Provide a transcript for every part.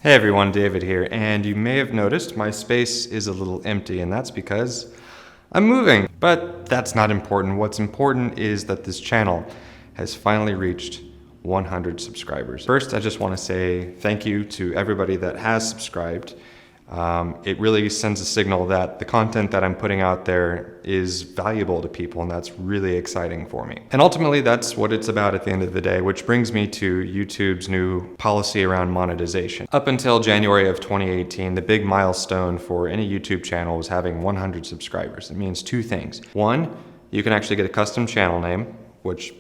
Hey everyone, David here, and you may have noticed my space is a little empty, and that's because I'm moving. But that's not important. What's important is that this channel has finally reached 100 subscribers. First, I just want to say thank you to everybody that has subscribed. It really sends a signal that the content that I'm putting out there is valuable to people, and that's really exciting for me. And ultimately, that's what it's about at the end of the day, which brings me to YouTube's new policy around monetization. Up until January of 2018, the big milestone for any YouTube channel was having 100 subscribers. It means two things. One, you can actually get a custom channel name, which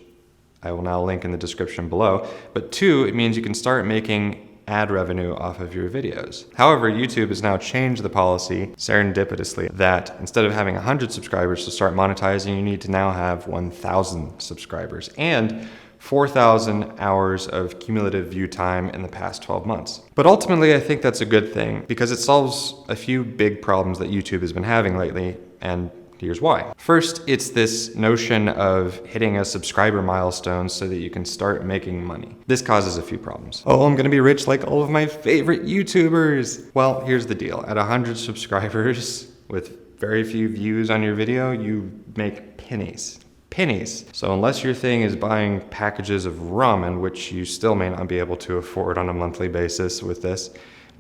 I will now link in the description below. But two, it means you can start making ad revenue off of your videos. However, YouTube has now changed the policy serendipitously that instead of having 100 subscribers to start monetizing, you need to now have 1,000 subscribers and 4,000 hours of cumulative view time in the past 12 months. But ultimately, I think that's a good thing because it solves a few big problems that YouTube has been having lately, and here's why. First, it's this notion of hitting a subscriber milestone so that you can start making money. This causes a few problems. Oh, I'm gonna be rich like all of my favorite YouTubers. Well, here's the deal. At 100 subscribers with very few views on your video, you make pennies. Pennies. So unless your thing is buying packages of ramen, which you still may not be able to afford on a monthly basis with this,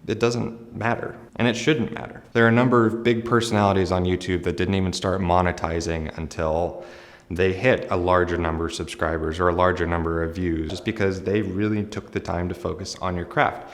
it doesn't matter, and it shouldn't matter. There are a number of big personalities on YouTube that didn't even start monetizing until they hit a larger number of subscribers or a larger number of views, just because they really took the time to focus on your craft,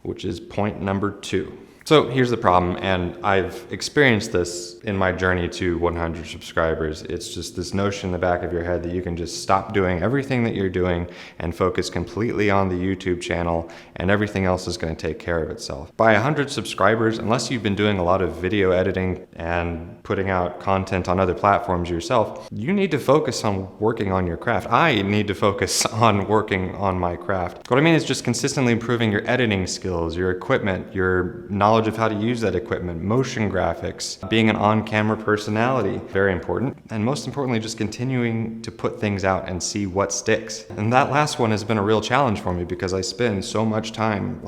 which is point number 2. So here's the problem, and I've experienced this in my journey to 100 subscribers. It's just this notion in the back of your head that you can just stop doing everything that you're doing and focus completely on the YouTube channel, and everything else is going to take care of itself. By 100 subscribers, unless you've been doing a lot of video editing and putting out content on other platforms yourself, you need to focus on working on your craft. I need to focus on working on my craft. What I mean is just consistently improving your editing skills, your equipment, your knowledge of how to use that equipment, motion graphics, being an on-camera personality, very important. And most importantly, just continuing to put things out and see what sticks. And that last one has been a real challenge for me because I spend so much time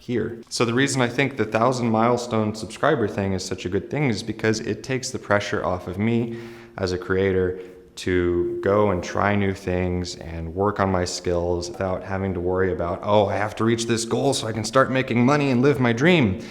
here. So the reason I think the 1,000 milestone subscriber thing is such a good thing is because it takes the pressure off of me as a creator to go and try new things and work on my skills without having to worry about, oh, I have to reach this goal so I can start making money and live my dream.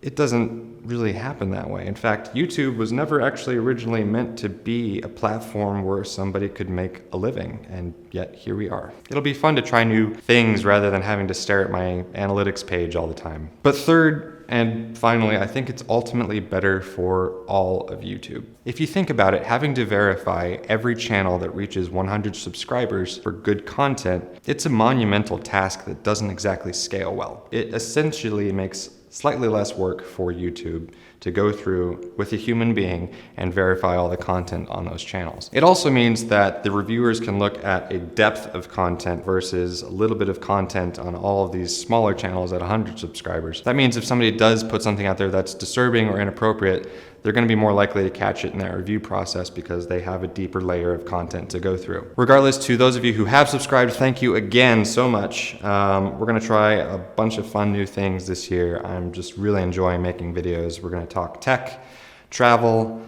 It doesn't really happen that way. In fact, YouTube was never actually originally meant to be a platform where somebody could make a living, and yet here we are. It'll be fun to try new things rather than having to stare at my analytics page all the time. But third, and finally, I think it's ultimately better for all of YouTube. If you think about it, having to verify every channel that reaches 100 subscribers for good content, it's a monumental task that doesn't exactly scale well. It essentially makes slightly less work for YouTube to go through with a human being and verify all the content on those channels. It also means that the reviewers can look at a depth of content versus a little bit of content on all of these smaller channels at 100 subscribers. That means if somebody does put something out there that's disturbing or inappropriate, they're going to be more likely to catch it in that review process because they have a deeper layer of content to go through. Regardless, to those of you who have subscribed, thank you again so much. We're going to try a bunch of fun new things this year. I'm just really enjoying making videos. We're going to talk tech, travel,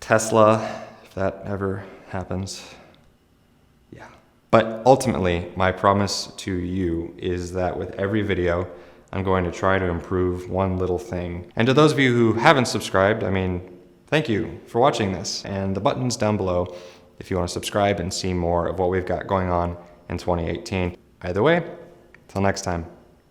Tesla, if that ever happens. Yeah. But ultimately, my promise to you is that with every video, I'm going to try to improve one little thing. And to those of you who haven't subscribed, thank you for watching this. And the button's down below if you want to subscribe and see more of what we've got going on in 2018. Either way, till next time.